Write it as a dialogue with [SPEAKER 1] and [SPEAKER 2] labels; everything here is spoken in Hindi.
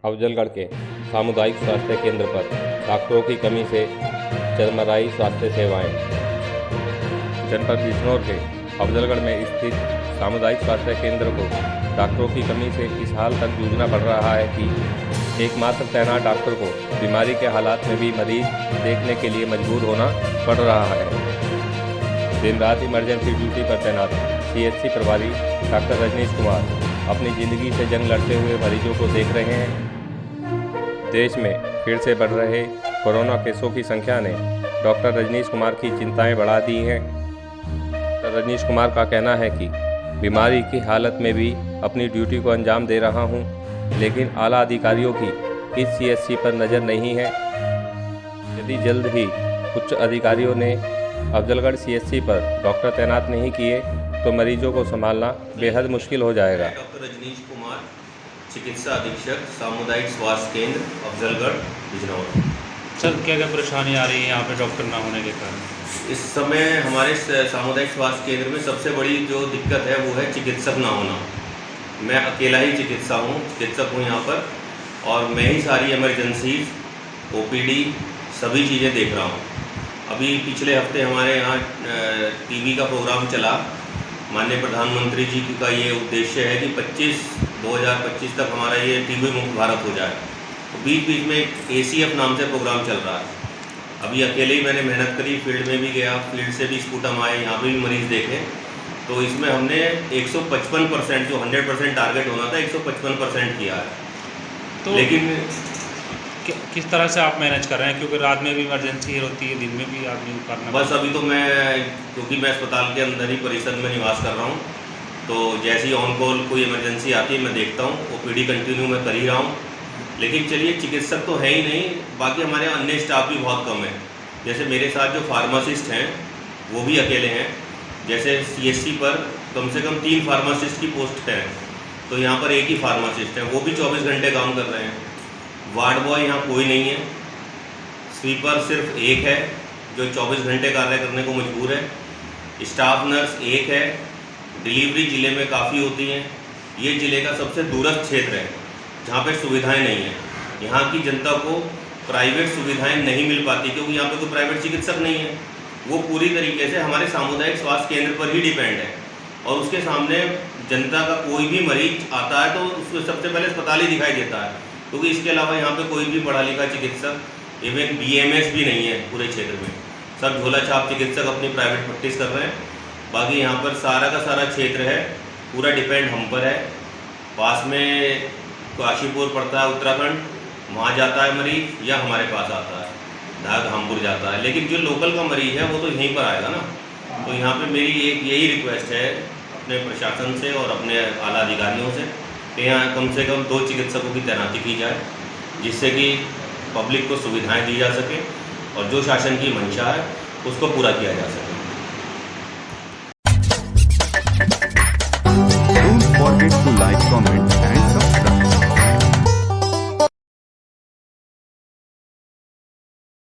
[SPEAKER 1] अफजलगढ़ के सामुदायिक स्वास्थ्य केंद्र पर डॉक्टरों की कमी से चरमराई स्वास्थ्य सेवाएं। जनपद बिजनौर के अफजलगढ़ में स्थित सामुदायिक स्वास्थ्य केंद्र को डॉक्टरों की कमी से इस हाल तक जूझना पड़ रहा है कि एकमात्र तैनात डॉक्टर को बीमारी के हालात में भी मरीज देखने के लिए मजबूर होना पड़ रहा है। दिन रात इमरजेंसी ड्यूटी पर तैनात CHC प्रभारी डॉक्टर रजनीश कुमार अपनी ज़िंदगी से जंग लड़ते हुए मरीजों को देख रहे हैं। देश में फिर से बढ़ रहे कोरोना केसों की संख्या ने डॉक्टर रजनीश कुमार की चिंताएं बढ़ा दी हैं। डॉक्टर रजनीश कुमार का कहना है कि बीमारी की हालत में भी अपनी ड्यूटी को अंजाम दे रहा हूं, लेकिन आला अधिकारियों की इस CHC पर नज़र नहीं है। यदि जल्द ही उच्च अधिकारियों ने अफजलगढ़ CHC पर डॉक्टर तैनात नहीं किए तो मरीजों को संभालना बेहद मुश्किल हो जाएगा।
[SPEAKER 2] डॉक्टर रजनीश कुमार, चिकित्सा अधीक्षक, सामुदायिक स्वास्थ्य केंद्र, अफजलगढ़, बिजनौर।
[SPEAKER 3] सर, क्या क्या परेशानी आ रही है यहाँ पे डॉक्टर ना होने के कारण?
[SPEAKER 2] इस समय हमारे सामुदायिक स्वास्थ्य केंद्र में सबसे बड़ी जो दिक्कत है वो है चिकित्सक ना होना। मैं अकेला ही चिकित्सक हूँ यहाँ पर, और मैं ही सारी इमरजेंसीज, OPD सभी चीज़ें देख रहा हूँ। अभी पिछले हफ्ते हमारे यहाँ TV का प्रोग्राम चला। माननीय प्रधानमंत्री जी का ये उद्देश्य है कि 2025 तक हमारा ये TB मुक्त भारत हो जाए। तो बीच बीच में ACF नाम से प्रोग्राम चल रहा है। अभी अकेले ही मैंने मेहनत करी, फील्ड में भी गया, फील्ड से भी स्पूटम आए, यहाँ पे भी मरीज़ देखे। तो इसमें हमने 155%, जो 100% टारगेट होना था, 155% किया है।
[SPEAKER 3] तो
[SPEAKER 2] लेकिन
[SPEAKER 3] किस तरह से आप मैनेज कर रहे हैं, क्योंकि रात में भी इमरजेंसी होती है, दिन में भी आदमी करना?
[SPEAKER 2] बस अभी तो क्योंकि मैं अस्पताल के अंदर ही परिसर में निवास कर रहा हूँ, तो जैसे ही ऑन कॉल कोई इमरजेंसी आती है मैं देखता हूँ। OPD कंटिन्यू मैं कर ही रहा हूँ। लेकिन चलिए, चिकित्सक तो है ही नहीं, बाकी हमारे अन्य स्टाफ भी बहुत कम है। जैसे मेरे साथ जो फार्मासिस्ट हैं वो भी अकेले हैं। जैसे CHC पर कम से कम 3 फार्मासिस्ट की पोस्ट है, तो यहाँ पर एक ही फार्मासिस्ट है, वो भी 24 घंटे काम कर रहे हैं। वार्ड बॉय यहाँ कोई नहीं है। स्वीपर सिर्फ एक है जो 24 घंटे कार्य करने को मजबूर है। स्टाफ नर्स एक है। डिलीवरी ज़िले में काफ़ी होती हैं। ये ज़िले का सबसे दूरस्थ क्षेत्र है जहाँ पे सुविधाएं नहीं हैं। यहाँ की जनता को प्राइवेट सुविधाएं नहीं मिल पाती, क्योंकि यहाँ पे कोई प्राइवेट चिकित्सक नहीं है। वो पूरी तरीके से हमारे सामुदायिक स्वास्थ्य केंद्र पर ही डिपेंड है, और उसके सामने जनता का कोई भी मरीज आता है तो उसको सबसे पहले अस्पताल ही दिखाई देता है, क्योंकि इसके अलावा यहाँ पे कोई भी पढ़ा लिखा चिकित्सक, इवन BMS भी नहीं है पूरे क्षेत्र में। सब झोला छाप चिकित्सक अपनी प्राइवेट प्रैक्टिस कर रहे हैं। बाकी यहाँ पर सारा का सारा क्षेत्र है, पूरा डिपेंड हम पर है। पास में काशीपुर पड़ता है, उत्तराखंड, वहाँ जाता है मरीज, या हमारे पास आता है, धामपुर जाता है। लेकिन जो लोकल का मरीज़ है वो तो यहीं पर आएगा ना। तो यहाँ पे मेरी एक यही रिक्वेस्ट है अपने प्रशासन से और अपने आला अधिकारियों से कि यहाँ कम से कम 2 चिकित्सकों की तैनाती की जाए, जिससे कि पब्लिक को सुविधाएं दी जा सके और जो शासन की मंशा है उसको पूरा किया जा सके।